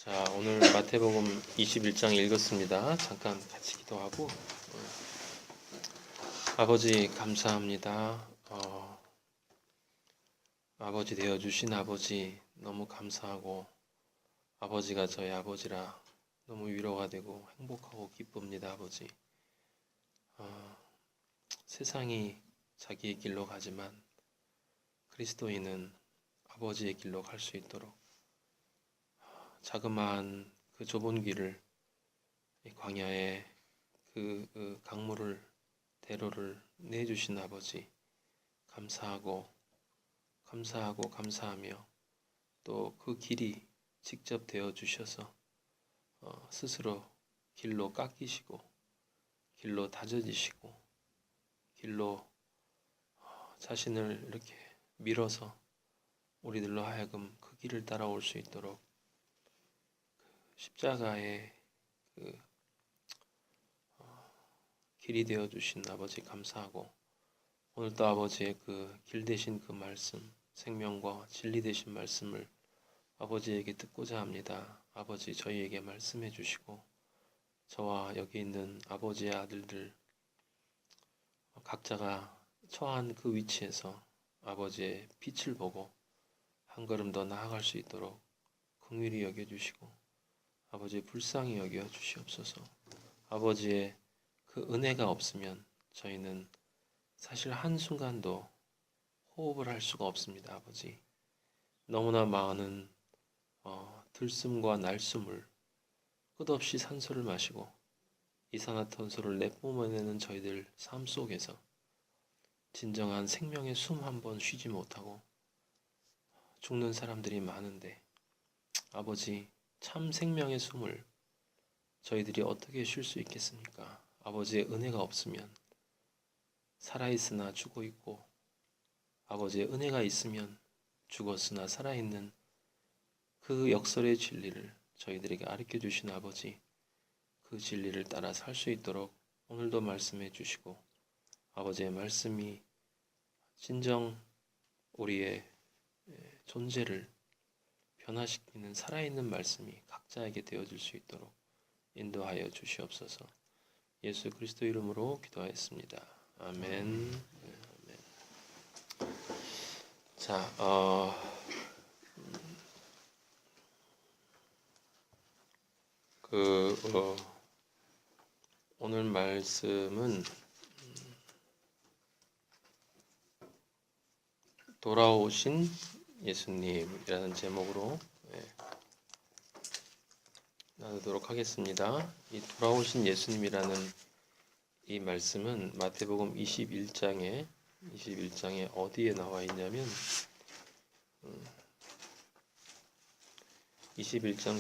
자, 오늘 마태복음 21장 읽었습니다. 잠깐 같이 기도하고. 아버지 감사합니다. 아버지 되어주신 아버지 너무 감사하고, 아버지가 저희 아버지라 너무 위로가 되고 행복하고 기쁩니다. 아버지. 세상이 자기의 길로 가지만 그리스도인은 아버지의 길로 갈 수 있도록 자그마한 그 좁은 길을, 이 광야에 그 강물을, 대로를 내주신 아버지 감사하고 감사하며, 또 그 길이 직접 되어 주셔서 스스로 길로 깎이시고 길로 다져지시고 길로 자신을 이렇게 밀어서 우리들로 하여금 그 길을 따라올 수 있도록 십자가의 그 길이 되어 주신 아버지 감사하고, 오늘도 아버지의 그 길 되신 그 말씀, 생명과 진리 되신 말씀을 아버지에게 듣고자 합니다. 아버지 저희에게 말씀해 주시고, 저와 여기 있는 아버지의 아들들 각자가 처한 그 위치에서 아버지의 빛을 보고 한 걸음 더 나아갈 수 있도록 긍휼히 여겨주시고, 아버지의 불쌍히 여겨 주시옵소서. 아버지의 그 은혜가 없으면 저희는 사실 한순간도 호흡을 할 수가 없습니다. 아버지, 너무나 많은 들숨과 날숨을 끝없이 산소를 마시고 이산화탄소를 내뿜어내는 저희들 삶 속에서 진정한 생명의 숨 한 번 쉬지 못하고 죽는 사람들이 많은데, 아버지 참 생명의 숨을 저희들이 어떻게 쉴 수 있겠습니까? 아버지의 은혜가 없으면 살아있으나 죽어 있고, 아버지의 은혜가 있으면 죽었으나 살아있는 그 역설의 진리를 저희들에게 가르쳐 주신 아버지, 그 진리를 따라 살 수 있도록 오늘도 말씀해 주시고, 아버지의 말씀이 진정 우리의 존재를 변화시키는 살아있는 말씀이 각자에게 되어질 수 있도록 인도하여 주시옵소서. 예수 그리스도 이름으로 기도하였습니다. 아멘. 아멘. 자, 오늘 말씀은 돌아오신 예수님이라는 제목으로 나누도록 하겠습니다. 이 돌아오신 예수님이라는 이 말씀은 마태복음 21장에 어디에 나와 있냐면 21장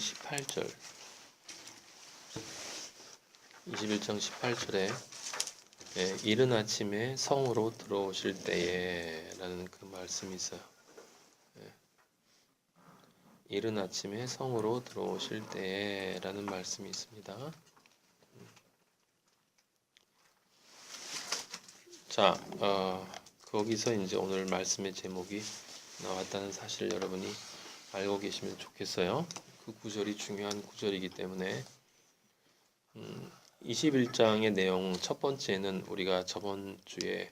18절에 이른 아침에 성으로 들어오실 때에 라는 그 말씀이 있어요. 이른 아침에 성으로 들어오실 때에 라는 말씀이 있습니다. 자, 거기서 이제 오늘 말씀의 제목이 나왔다는 사실을 여러분이 알고 계시면 좋겠어요. 그 구절이 중요한 구절이기 때문에 21장의 내용 첫 번째는 우리가 저번 주에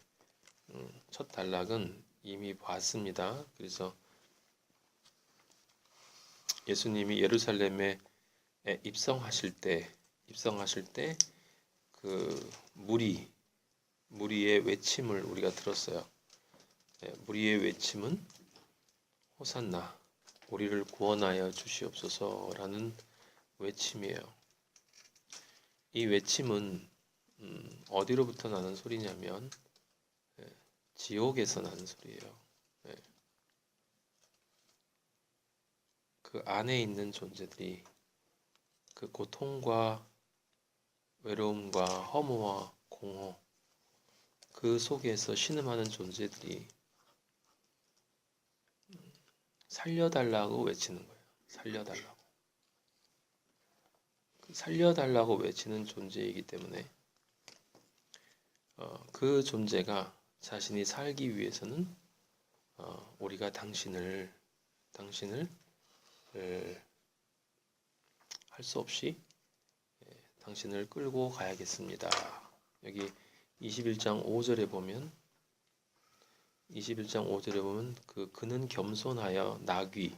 첫 단락은 이미 봤습니다. 그래서 예수님이 예루살렘에 입성하실 때 그 무리의 외침을 우리가 들었어요. 무리의 외침은 호산나, 우리를 구원하여 주시옵소서라는 외침이에요. 이 외침은 어디로부터 나는 소리냐면 지옥에서 나는 소리예요. 그 안에 있는 존재들이 그 고통과 외로움과 허무와 공허, 그 속에서 신음하는 존재들이 살려달라고 외치는 거예요. 살려달라고 외치는 존재이기 때문에 그 존재가 자신이 살기 위해서는 우리가 당신을 할 수 없이 당신을 끌고 가야겠습니다. 여기 21장 5절에 보면 그는 겸손하여 나귀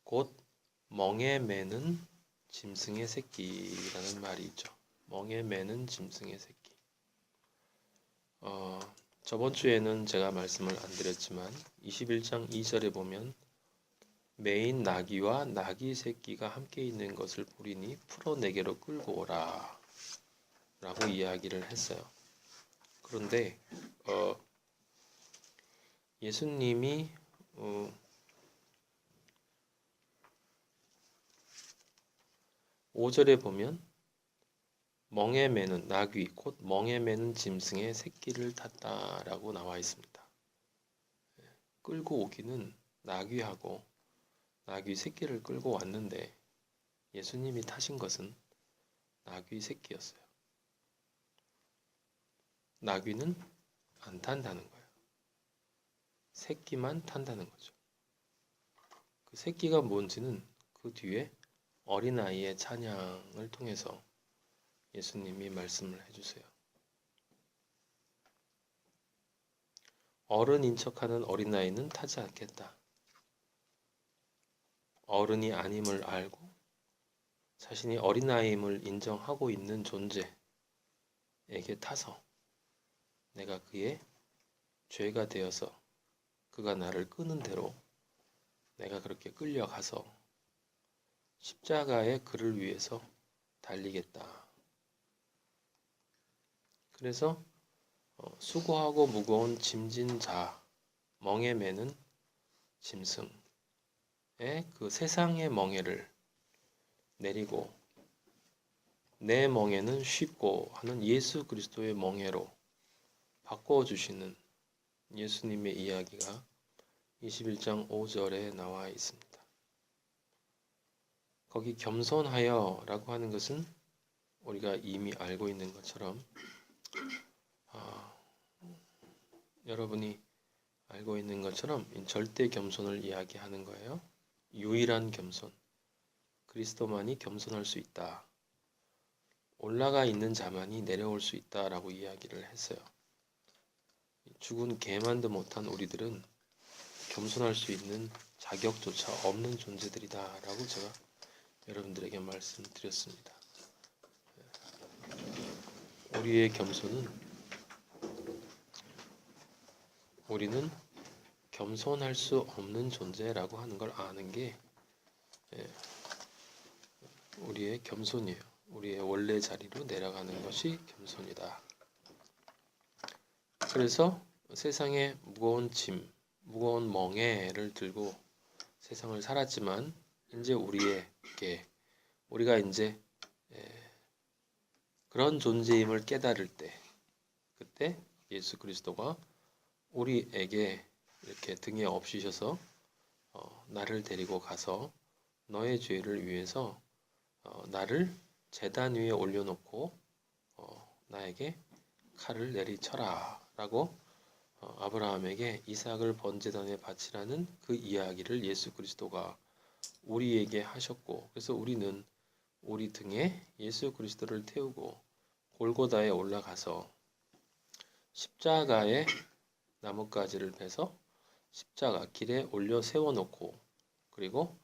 곧 멍에 매는 짐승의 새끼라는 말이 있죠. 멍에 매는 짐승의 새끼. 저번 주에는 제가 말씀을 안 드렸지만 21장 2절에 보면 매인 나귀와 나귀 새끼가 함께 있는 것을 보리니 풀어 내게로 끌고 오라 라고 이야기를 했어요. 그런데 예수님이 5절에 보면 멍에 매는 나귀 곧 멍에 매는 짐승의 새끼를 탔다라고 나와 있습니다. 끌고 오기는 나귀하고 나귀 새끼를 끌고 왔는데 예수님이 타신 것은 나귀 새끼였어요. 나귀는 안 탄다는 거예요. 새끼만 탄다는 거죠. 그 새끼가 뭔지는 그 뒤에 어린아이의 찬양을 통해서 예수님이 말씀을 해주세요. 어른인 척하는 어린아이는 타지 않겠다. 어른이 아님을 알고 자신이 어린아이임을 인정하고 있는 존재에게 타서 내가 그의 죄가 되어서 그가 나를 끄는 대로 내가 그렇게 끌려가서 십자가의 그를 위해서 달리겠다. 그래서 수고하고 무거운 짐진 자, 멍에 매는 짐승의 그 세상의 멍에를 내리고 내 멍에는 쉽고 하는 예수 그리스도의 멍에로 바꿔주시는 예수님의 이야기가 21장 5절에 나와 있습니다. 거기 겸손하여 라고 하는 것은 우리가 이미 알고 있는 것처럼 여러분이 알고 있는 것처럼 절대 겸손을 이야기하는 거예요. 유일한 겸손. 그리스도만이 겸손할 수 있다. 올라가 있는 자만이 내려올 수 있다라고 이야기를 했어요. 죽은 개만도 못한 우리들은 겸손할 수 있는 자격조차 없는 존재들이다라고 제가 여러분들에게 말씀드렸습니다. 우리의 겸손은 우리는 겸손할 수 없는 존재라고 하는 걸 아는 게 우리의 겸손이에요. 우리의 원래 자리로 내려가는 것이 겸손이다. 그래서 세상에 무거운 짐, 무거운 멍에를 들고 세상을 살았지만 이제 우리가 이제 그런 존재임을 깨달을 때 그때 예수 그리스도가 우리에게 이렇게 등에 업히셔서 나를 데리고 가서 너의 죄를 위해서 나를 제단 위에 올려놓고 나에게 칼을 내리쳐라 라고 아브라함에게 이삭을 번제단에 바치라는 그 이야기를 예수 그리스도가 우리에게 하셨고, 그래서 우리는 우리 등에 예수 그리스도를 태우고 골고다에 올라가서 십자가에 나뭇가지를 베서 십자가 길에 올려 세워놓고, 그리고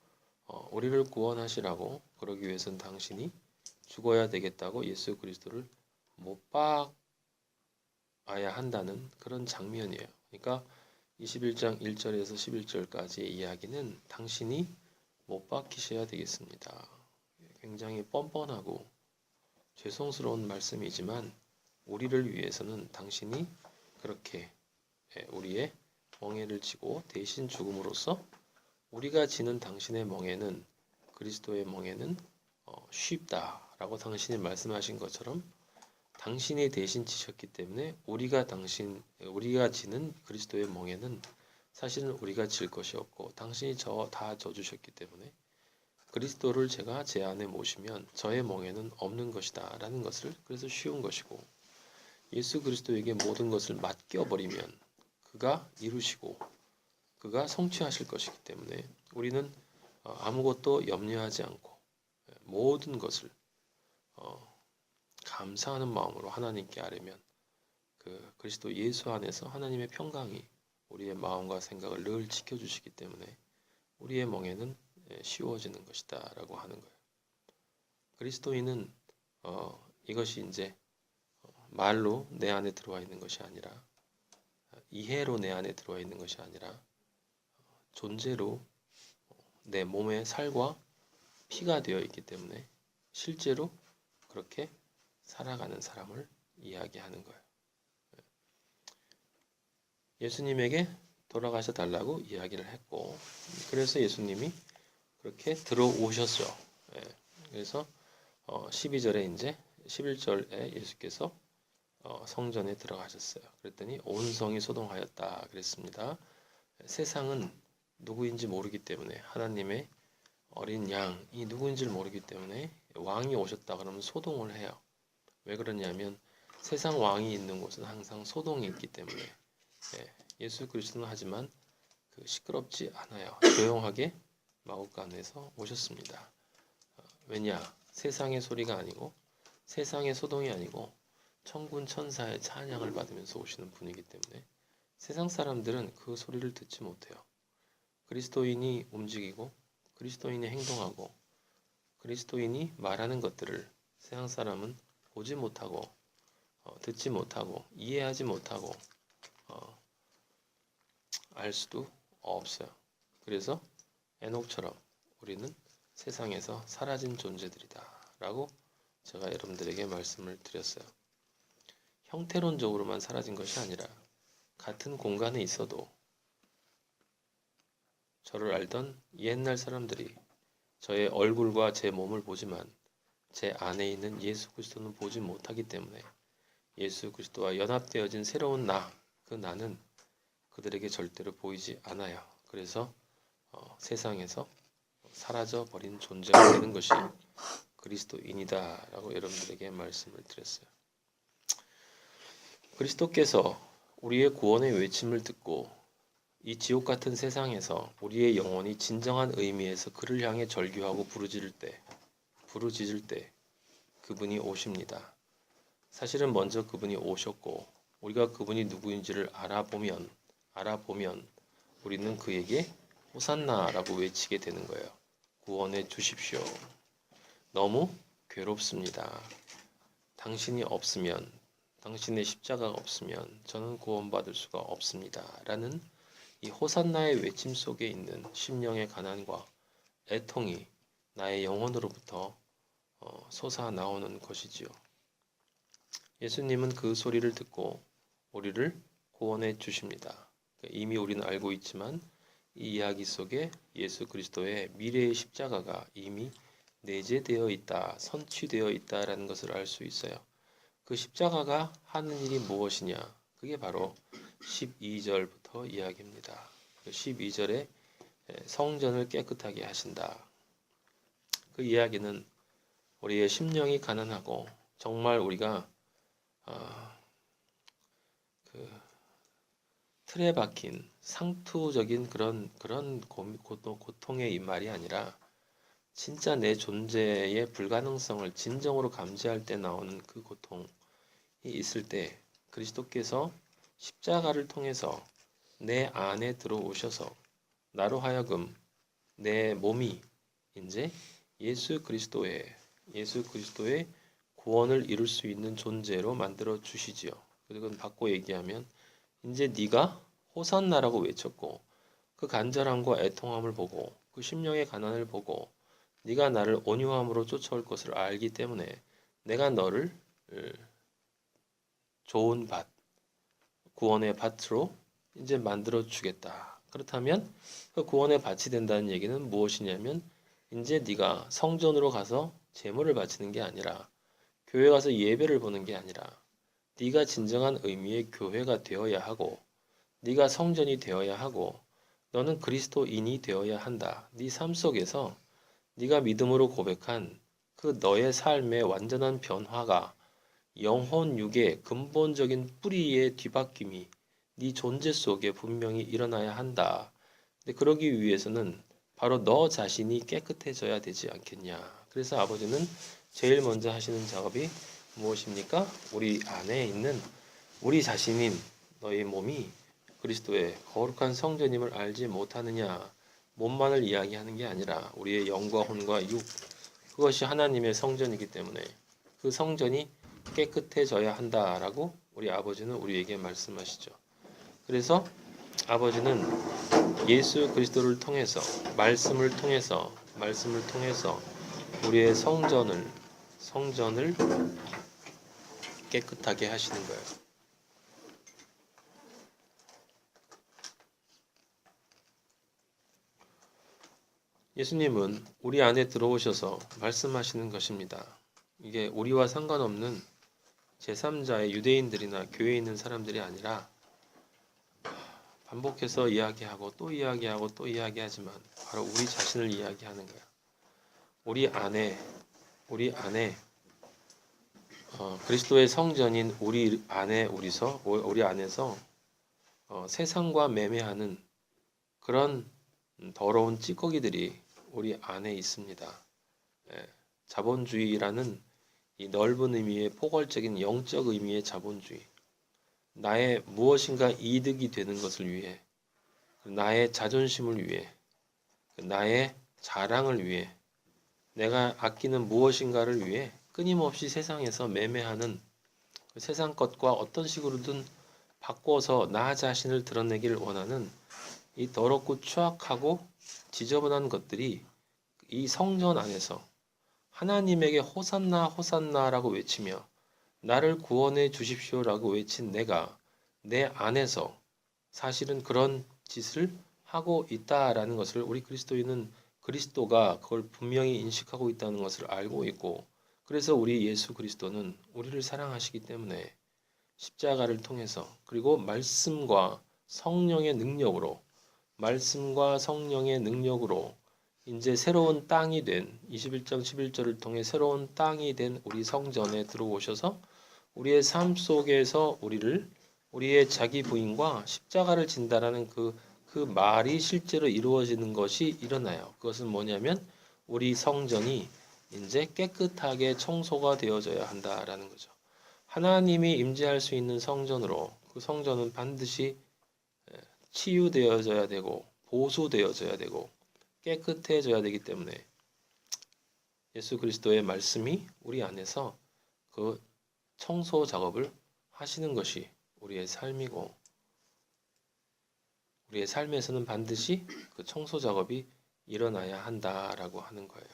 우리를 구원하시라고, 그러기 위해서는 당신이 죽어야 되겠다고 예수 그리스도를 못 박아야 한다는 그런 장면이에요. 그러니까 21장 1절에서 11절까지의 이야기는 당신이 못 박히셔야 되겠습니다. 굉장히 뻔뻔하고 죄송스러운 말씀이지만 우리를 위해서는 당신이 그렇게 우리의 멍에를 지고 대신 죽음으로써 우리가 지는 당신의 멍에는, 그리스도의 멍에는 쉽다라고 당신이 말씀하신 것처럼 당신이 대신 지셨기 때문에 우리가 지는 그리스도의 멍에는 사실은 우리가 질 것이 없고 당신이 다 져주셨기 때문에 그리스도를 제가 제 안에 모시면 저의 멍에는 없는 것이다 라는 것을, 그래서 쉬운 것이고, 예수 그리스도에게 모든 것을 맡겨버리면 그가 이루시고 그가 성취하실 것이기 때문에 우리는 아무것도 염려하지 않고 모든 것을 감사하는 마음으로 하나님께 아뢰면 그 그리스도 예수 안에서 하나님의 평강이 우리의 마음과 생각을 늘 지켜주시기 때문에 우리의 멍에는 쉬워지는 것이다 라고 하는 거예요. 그리스도인은 이것이 이제 말로 내 안에 들어와 있는 것이 아니라 이해로 내 안에 들어와 있는 것이 아니라 존재로 내 몸의 살과 피가 되어 있기 때문에 실제로 그렇게 살아가는 사람을 이야기하는 거예요. 예수님에게 돌아가셔 달라고 이야기를 했고, 그래서 예수님이 그렇게 들어오셨죠. 그래서 12절에 이제 11절에 예수께서 성전에 들어가셨어요. 그랬더니 온 성이 소동하였다 그랬습니다. 세상은 누구인지 모르기 때문에 하나님의 어린 양이 누구인지를 모르기 때문에 왕이 오셨다 그러면 소동을 해요. 왜 그러냐면 세상 왕이 있는 곳은 항상 소동이 있기 때문에 예수 그리스도는 하지만 시끄럽지 않아요. 조용하게 마구간에서 오셨습니다. 왜냐? 세상의 소리가 아니고 세상의 소동이 아니고 천군 천사의 찬양을 받으면서 오시는 분이기 때문에 세상 사람들은 그 소리를 듣지 못해요. 그리스도인이 움직이고 그리스도인이 행동하고 그리스도인이 말하는 것들을 세상 사람은 보지 못하고 듣지 못하고 이해하지 못하고 알 수도 없어요. 그래서 에녹처럼 우리는 세상에서 사라진 존재들이다 라고 제가 여러분들에게 말씀을 드렸어요. 형태론적으로만 사라진 것이 아니라 같은 공간에 있어도 저를 알던 옛날 사람들이 저의 얼굴과 제 몸을 보지만 제 안에 있는 예수 그리스도는 보지 못하기 때문에 예수 그리스도와 연합되어진 새로운 나, 그 나는 그들에게 절대로 보이지 않아요. 그래서 세상에서 사라져 버린 존재가 되는 것이 그리스도인이다 라고 여러분들에게 말씀을 드렸어요. 그리스도께서 우리의 구원의 외침을 듣고 이 지옥 같은 세상에서 우리의 영혼이 진정한 의미에서 그를 향해 절규하고 부르짖을 때 그분이 오십니다. 사실은 먼저 그분이 오셨고 우리가 그분이 누구인지를 알아보면 우리는 그에게 호산나라고 외치게 되는 거예요. 구원해 주십시오. 너무 괴롭습니다. 당신이 없으면, 당신의 십자가가 없으면 저는 구원받을 수가 없습니다. 라는 이 호산나의 외침 속에 있는 심령의 가난과 애통이 나의 영혼으로부터 솟아나오는 것이지요. 예수님은 그 소리를 듣고 우리를 구원해 주십니다. 이미 우리는 알고 있지만 이 이야기 속에 예수 그리스도의 미래의 십자가가 이미 내재되어 있다, 선취되어 있다라는 것을 알 수 있어요. 그 십자가가 하는 일이 무엇이냐? 그게 바로 12절부터 이야기입니다. 12절에 성전을 깨끗하게 하신다. 그 이야기는 우리의 심령이 가난하고 정말 우리가 틀에 박힌 상투적인 그런 고통의 말이 아니라 진짜 내 존재의 불가능성을 진정으로 감지할 때 나오는 그 고통이 있을 때 그리스도께서 십자가를 통해서 내 안에 들어오셔서 나로 하여금 내 몸이 이제 예수 그리스도의 구원을 이룰 수 있는 존재로 만들어 주시지요. 그건 바꿔 얘기하면 이제 네가 호산나라고 외쳤고 그 간절함과 애통함을 보고 그 심령의 가난을 보고 네가 나를 온유함으로 쫓아올 것을 알기 때문에 내가 너를 좋은 밭, 구원의 밭으로 이제 만들어 주겠다. 그렇다면 그 구원의 밭이 된다는 얘기는 무엇이냐면 이제 네가 성전으로 가서 제물을 바치는 게 아니라 교회 가서 예배를 보는 게 아니라 네가 진정한 의미의 교회가 되어야 하고 네가 성전이 되어야 하고 너는 그리스도인이 되어야 한다. 네 삶 속에서 네가 믿음으로 고백한 그 너의 삶의 완전한 변화가 영혼 육의 근본적인 뿌리의 뒤바뀜이 네 존재 속에 분명히 일어나야 한다. 근데 그러기 위해서는 바로 너 자신이 깨끗해져야 되지 않겠냐. 그래서 아버지는 제일 먼저 하시는 작업이 무엇입니까? 우리 안에 있는 우리 자신인 너희 몸이 그리스도의 거룩한 성전임을 알지 못하느냐. 몸만을 이야기하는 게 아니라 우리의 영과 혼과 육, 그것이 하나님의 성전이기 때문에 그 성전이 깨끗해져야 한다라고 우리 아버지는 우리에게 말씀하시죠. 그래서 아버지는 예수 그리스도를 통해서 말씀을 통해서 우리의 성전을 깨끗하게 하시는 거예요. 예수님은 우리 안에 들어오셔서 말씀하시는 것입니다. 이게 우리와 상관없는 제3자의 유대인들이나 교회에 있는 사람들이 아니라 반복해서 이야기하고 또 이야기하고 또 이야기하지만 바로 우리 자신을 이야기하는 거야. 우리 안에 그리스도의 성전인 우리 안에서 세상과 매매하는 그런 더러운 찌꺼기들이 우리 안에 있습니다. 자본주의라는 이 넓은 의미의 포괄적인 영적 의미의 자본주의. 나의 무엇인가 이득이 되는 것을 위해, 나의 자존심을 위해, 나의 자랑을 위해, 내가 아끼는 무엇인가를 위해 끊임없이 세상에서 매매하는 세상 것과 어떤 식으로든 바꿔서 나 자신을 드러내기를 원하는 이 더럽고 추악하고 지저분한 것들이 이 성전 안에서 하나님에게 호산나 호산나라고 외치며 나를 구원해 주십시오라고 외친 내가 내 안에서 사실은 그런 짓을 하고 있다라는 것을 우리 그리스도인은 그리스도가 그걸 분명히 인식하고 있다는 것을 알고 있고, 그래서 우리 예수 그리스도는 우리를 사랑하시기 때문에 십자가를 통해서 그리고 말씀과 성령의 능력으로 이제 새로운 땅이 된 21장 11절을 통해 새로운 땅이 된 우리 성전에 들어오셔서 우리의 삶 속에서 우리의 자기 부인과 십자가를 진다라는 그 말이 실제로 이루어지는 것이 일어나요. 그것은 뭐냐면 우리 성전이 이제 깨끗하게 청소가 되어져야 한다라는 거죠. 하나님이 임재할 수 있는 성전으로 그 성전은 반드시 치유되어져야 되고 보수되어져야 되고 깨끗해져야 되기 때문에 예수 그리스도의 말씀이 우리 안에서 그 청소 작업을 하시는 것이 우리의 삶이고, 우리의 삶에서는 반드시 그 청소 작업이 일어나야 한다라고 하는 거예요.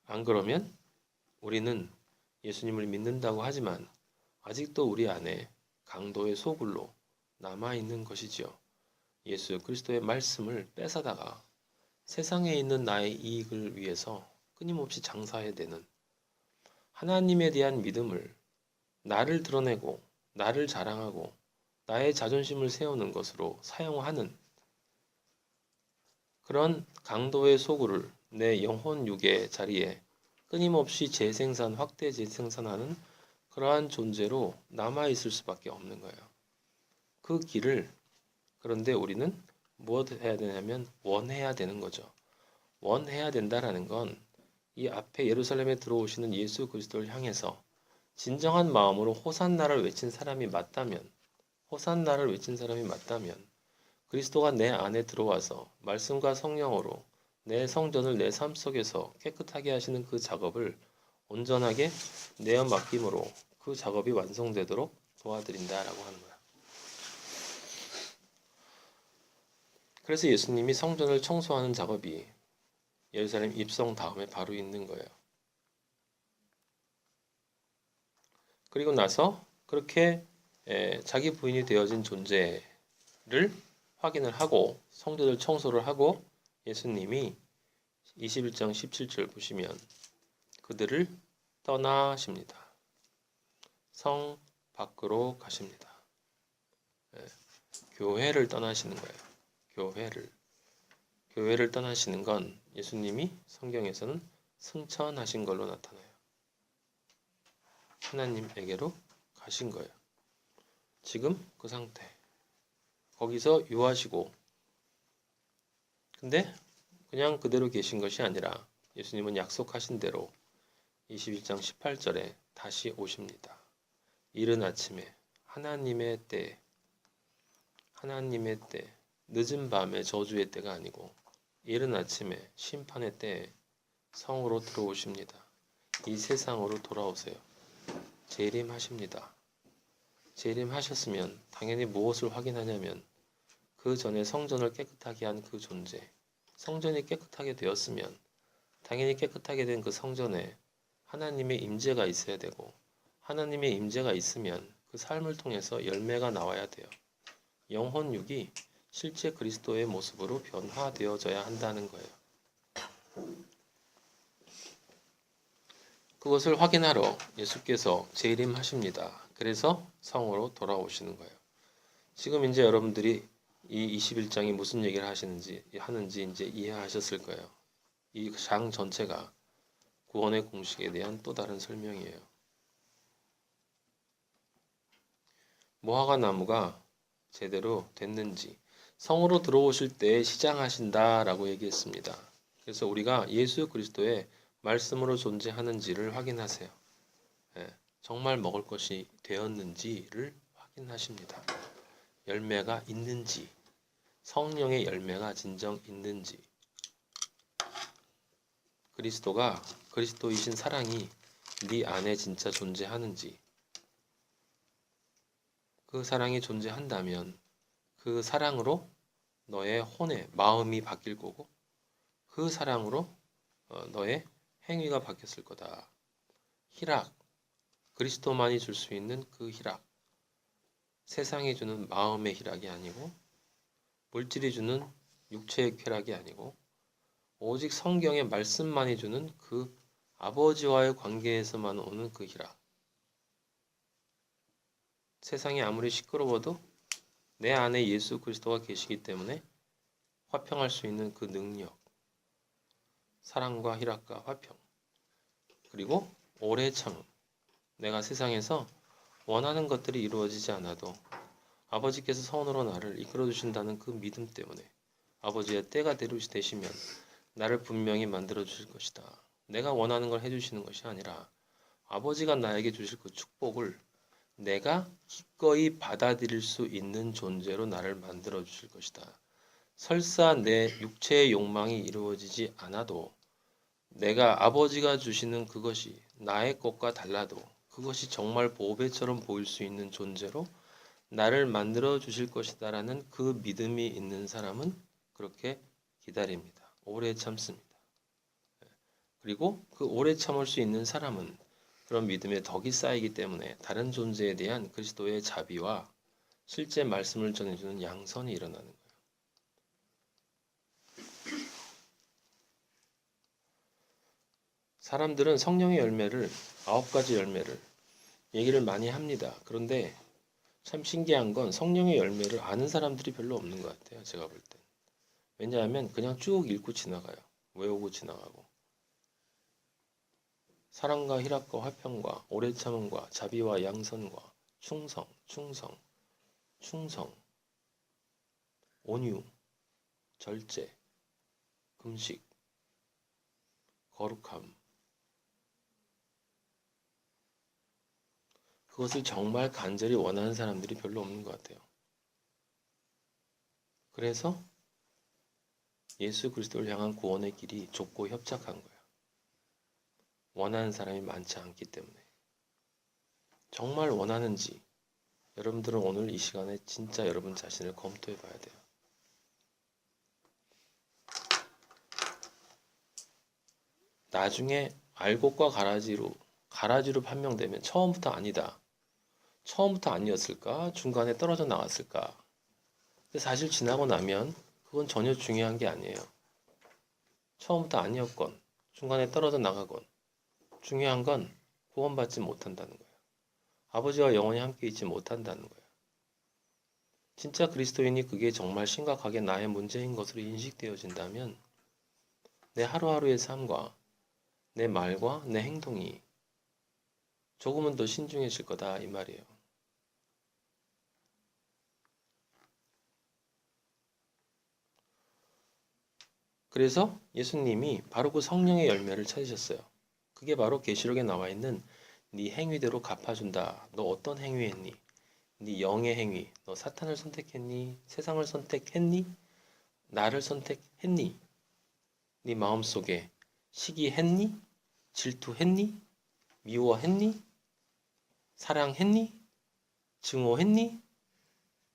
안 그러면 우리는 예수님을 믿는다고 하지만 아직도 우리 안에 강도의 소굴로 남아있는 것이지요. 예수 그리스도의 말씀을 뺏어다가 세상에 있는 나의 이익을 위해서 끊임없이 장사해야 되는, 하나님에 대한 믿음을 나를 드러내고 나를 자랑하고 나의 자존심을 세우는 것으로 사용하는 그런 강도의 소굴을 내 영혼 육의 자리에 끊임없이 확대 재생산하는 그러한 존재로 남아있을 수밖에 없는 거예요. 그 길을 그런데 우리는 무엇 해야 되냐면 원해야 되는 거죠. 원해야 된다라는 건 이 앞에 예루살렘에 들어오시는 예수 그리스도를 향해서 진정한 마음으로 호산나를 외친 사람이 맞다면 그리스도가 내 안에 들어와서 말씀과 성령으로 내 성전을 내 삶 속에서 깨끗하게 하시는 그 작업을 온전하게 내어 맡김으로 그 작업이 완성되도록 도와드린다라고 하는 거야. 그래서 예수님이 성전을 청소하는 작업이 예루살렘 입성 다음에 바로 있는 거예요. 그리고 나서 그렇게 자기 부인이 되어진 존재를 확인을 하고 성전을 청소를 하고 예수님이 21장 17절 보시면 그들을 떠나십니다. 성 밖으로 가십니다. 교회를 떠나시는 거예요. 교회를 떠나시는 건 예수님이 성경에서는 승천하신 걸로 나타나요. 하나님에게로 가신 거예요. 지금 그 상태. 거기서 유하시고 근데 그냥 그대로 계신 것이 아니라 예수님은 약속하신 대로 21장 18절에 다시 오십니다. 이른 아침에 하나님의 때, 늦은 밤에 저주의 때가 아니고 이른 아침에 심판의 때에 성으로 들어오십니다. 이 세상으로 돌아오세요. 재림하십니다. 재림하셨으면 당연히 무엇을 확인하냐면 그 전에 성전을 깨끗하게 한 그 존재, 성전이 깨끗하게 되었으면 당연히 깨끗하게 된 그 성전에 하나님의 임재가 있어야 되고 하나님의 임재가 있으면 그 삶을 통해서 열매가 나와야 돼요. 영혼육이 실제 그리스도의 모습으로 변화되어져야 한다는 거예요. 그것을 확인하러 예수께서 재림하십니다. 그래서 성으로 돌아오시는 거예요. 지금 이제 여러분들이 이 21장이 무슨 얘기를 하는지 이제 이해하셨을 거예요. 이 장 전체가 구원의 공식에 대한 또 다른 설명이에요. 무화과 나무가 제대로 됐는지 성으로 들어오실 때 시장하신다라고 얘기했습니다. 그래서 우리가 예수 그리스도의 말씀으로 존재하는지를 확인하세요. 정말 먹을 것이 되었는지를 확인하십니다. 열매가 있는지, 성령의 열매가 진정 있는지, 그리스도이신 사랑이 네 안에 진짜 존재하는지, 그 사랑이 존재한다면 그 사랑으로 너의 혼의 마음이 바뀔 거고 그 사랑으로 너의 행위가 바뀌었을 거다. 희락, 그리스도만이 줄 수 있는 그 희락, 세상이 주는 마음의 희락이 아니고 물질이 주는 육체의 쾌락이 아니고 오직 성경의 말씀만이 주는 그 아버지와의 관계에서만 오는 그 희락. 세상이 아무리 시끄러워도 내 안에 예수 그리스도가 계시기 때문에 화평할 수 있는 그 능력, 사랑과 희락과 화평, 그리고 오래 참음. 내가 세상에서 원하는 것들이 이루어지지 않아도 아버지께서 선으로 나를 이끌어 주신다는 그 믿음 때문에 아버지의 때가 되시면 나를 분명히 만들어 주실 것이다. 내가 원하는 걸 해주시는 것이 아니라 아버지가 나에게 주실 그 축복을 내가 기꺼이 받아들일 수 있는 존재로 나를 만들어 주실 것이다. 설사 내 육체의 욕망이 이루어지지 않아도 내가 아버지가 주시는 그것이 나의 것과 달라도 그것이 정말 보배처럼 보일 수 있는 존재로 나를 만들어 주실 것이다라는 그 믿음이 있는 사람은 그렇게 기다립니다. 오래 참습니다. 그리고 그 오래 참을 수 있는 사람은 그런 믿음의 덕이 쌓이기 때문에 다른 존재에 대한 그리스도의 자비와 실제 말씀을 전해주는 양선이 일어나는 거예요. 사람들은 성령의 열매를 9가지 열매를 얘기를 많이 합니다. 그런데 참 신기한 건 성령의 열매를 아는 사람들이 별로 없는 것 같아요. 제가 볼 땐. 왜냐하면 그냥 쭉 읽고 지나가요. 외우고 지나가고. 사랑과 희락과 화평과 오래 참음과 자비와 양선과 충성, 온유, 절제, 금식, 거룩함. 그것을 정말 간절히 원하는 사람들이 별로 없는 것 같아요. 그래서 예수 그리스도를 향한 구원의 길이 좁고 협착한 거예요. 원하는 사람이 많지 않기 때문에. 정말 원하는지 여러분들은 오늘 이 시간에 진짜 여러분 자신을 검토해 봐야 돼요. 나중에 알곡과 가라지로 판명되면 처음부터 아니다. 처음부터 아니었을까? 중간에 떨어져 나왔을까? 근데 사실 지나고 나면 그건 전혀 중요한 게 아니에요. 처음부터 아니었건 중간에 떨어져 나가건 중요한 건 구원받지 못한다는 거예요. 아버지와 영원히 함께 있지 못한다는 거예요. 진짜 그리스도인이 그게 정말 심각하게 나의 문제인 것으로 인식되어진다면 내 하루하루의 삶과 내 말과 내 행동이 조금은 더 신중해질 거다 이 말이에요. 그래서 예수님이 바로 그 성령의 열매를 찾으셨어요. 그게 바로 계시록에 나와 있는 네 행위대로 갚아준다. 너 어떤 행위했니? 네 영의 행위. 너 사탄을 선택했니? 세상을 선택했니? 나를 선택했니? 네 마음속에 시기했니? 질투했니? 미워했니? 사랑했니? 증오했니?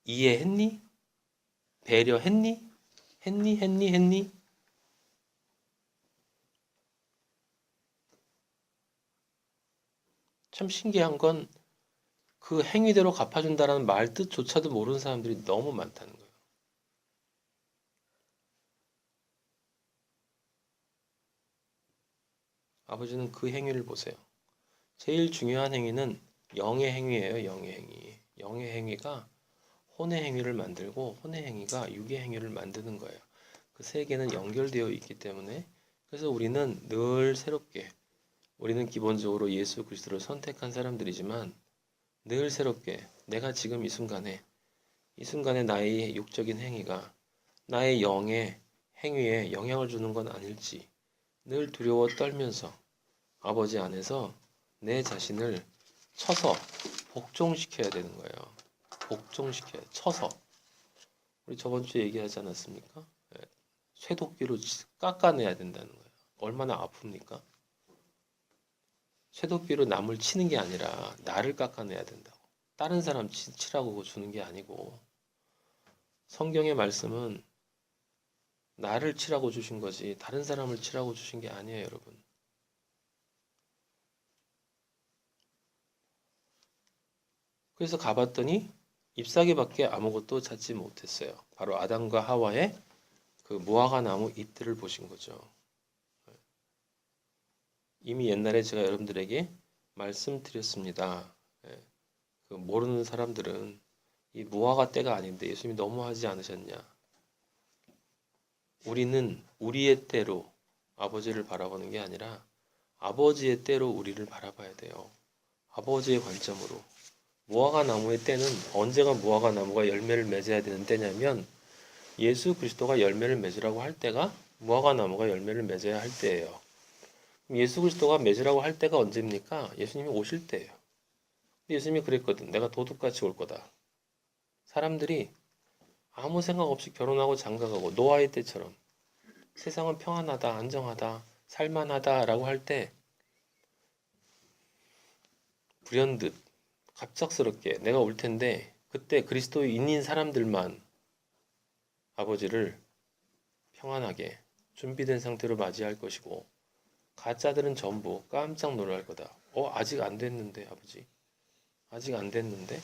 이해했니? 배려했니? 했니? 참 신기한 건 그 행위대로 갚아준다라는 말 뜻조차도 모르는 사람들이 너무 많다는 거예요. 아버지는 그 행위를 보세요. 제일 중요한 행위는 영의 행위예요. 영의 행위. 영의 행위가 혼의 행위를 만들고 혼의 행위가 육의 행위를 만드는 거예요. 그 세 개는 연결되어 있기 때문에 그래서 우리는 늘 새롭게 우리는 기본적으로 예수 그리스도를 선택한 사람들이지만 늘 새롭게 내가 지금 이 순간에 나의 육적인 행위가 나의 영의 행위에 영향을 주는 건 아닐지 늘 두려워 떨면서 아버지 안에서 내 자신을 쳐서 복종시켜야 되는 거예요. 복종시켜야 쳐서. 우리 저번 주에 얘기하지 않았습니까? 예, 쇠도끼로 깎아내야 된다는 거예요. 얼마나 아픕니까? 쇠도끼로 남을 치는 게 아니라 나를 깎아내야 된다고. 다른 사람 치라고 주는 게 아니고 성경의 말씀은 나를 치라고 주신 거지 다른 사람을 치라고 주신 게 아니에요, 여러분. 그래서 가봤더니 잎사귀밖에 아무것도 찾지 못했어요. 바로 아담과 하와의 그 무화과 나무 잎들을 보신 거죠. 이미 옛날에 제가 여러분들에게 말씀드렸습니다. 예, 그 모르는 사람들은 이 무화과 때가 아닌데 예수님이 너무하지 않으셨냐? 우리는 우리의 때로 아버지를 바라보는 게 아니라 아버지의 때로 우리를 바라봐야 돼요. 아버지의 관점으로. 무화과 나무의 때는 언제가 무화과 나무가 열매를 맺어야 되는 때냐면 예수 그리스도가 열매를 맺으라고 할 때가 무화과 나무가 열매를 맺어야 할 때예요. 예수 그리스도가 맺으라고 할 때가 언제입니까? 예수님이 오실 때예요. 예수님이 그랬거든. 내가 도둑같이 올 거다. 사람들이 아무 생각 없이 결혼하고 장가가고 노아의 때처럼 세상은 평안하다, 안정하다, 살만하다라고 할 때 불현듯 갑작스럽게 내가 올 텐데 그때 그리스도인인 사람들만 아버지를 평안하게 준비된 상태로 맞이할 것이고 가짜들은 전부 깜짝 놀랄 거다. 아직 안 됐는데 아버지. 아직 안 됐는데?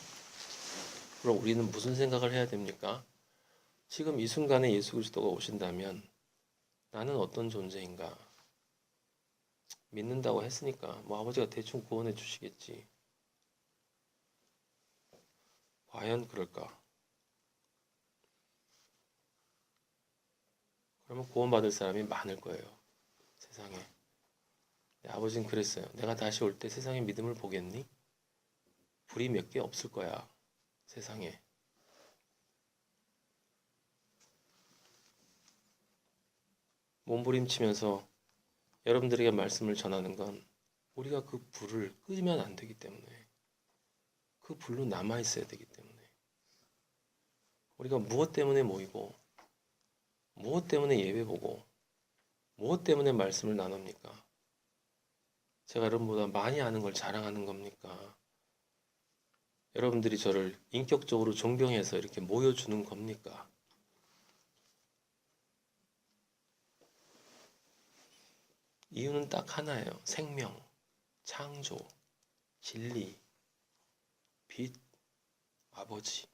그럼 우리는 무슨 생각을 해야 됩니까? 지금 이 순간에 예수 그리스도가 오신다면 나는 어떤 존재인가? 믿는다고 했으니까 뭐 아버지가 대충 구원해 주시겠지. 과연 그럴까? 그러면 구원받을 사람이 많을 거예요. 세상에. 아버지는 그랬어요. 내가 다시 올 때 세상의 믿음을 보겠니? 불이 몇 개 없을 거야. 세상에. 몸부림치면서 여러분들에게 말씀을 전하는 건 우리가 그 불을 끄면 안 되기 때문에 그 불로 남아 있어야 되기 때문에 우리가 무엇 때문에 모이고 무엇 때문에 예배 보고 무엇 때문에 말씀을 나눕니까? 제가 여러분보다 많이 아는 걸 자랑하는 겁니까? 여러분들이 저를 인격적으로 존경해서 이렇게 모여주는 겁니까? 이유는 딱 하나예요. 생명, 창조, 진리, 빛, 아버지.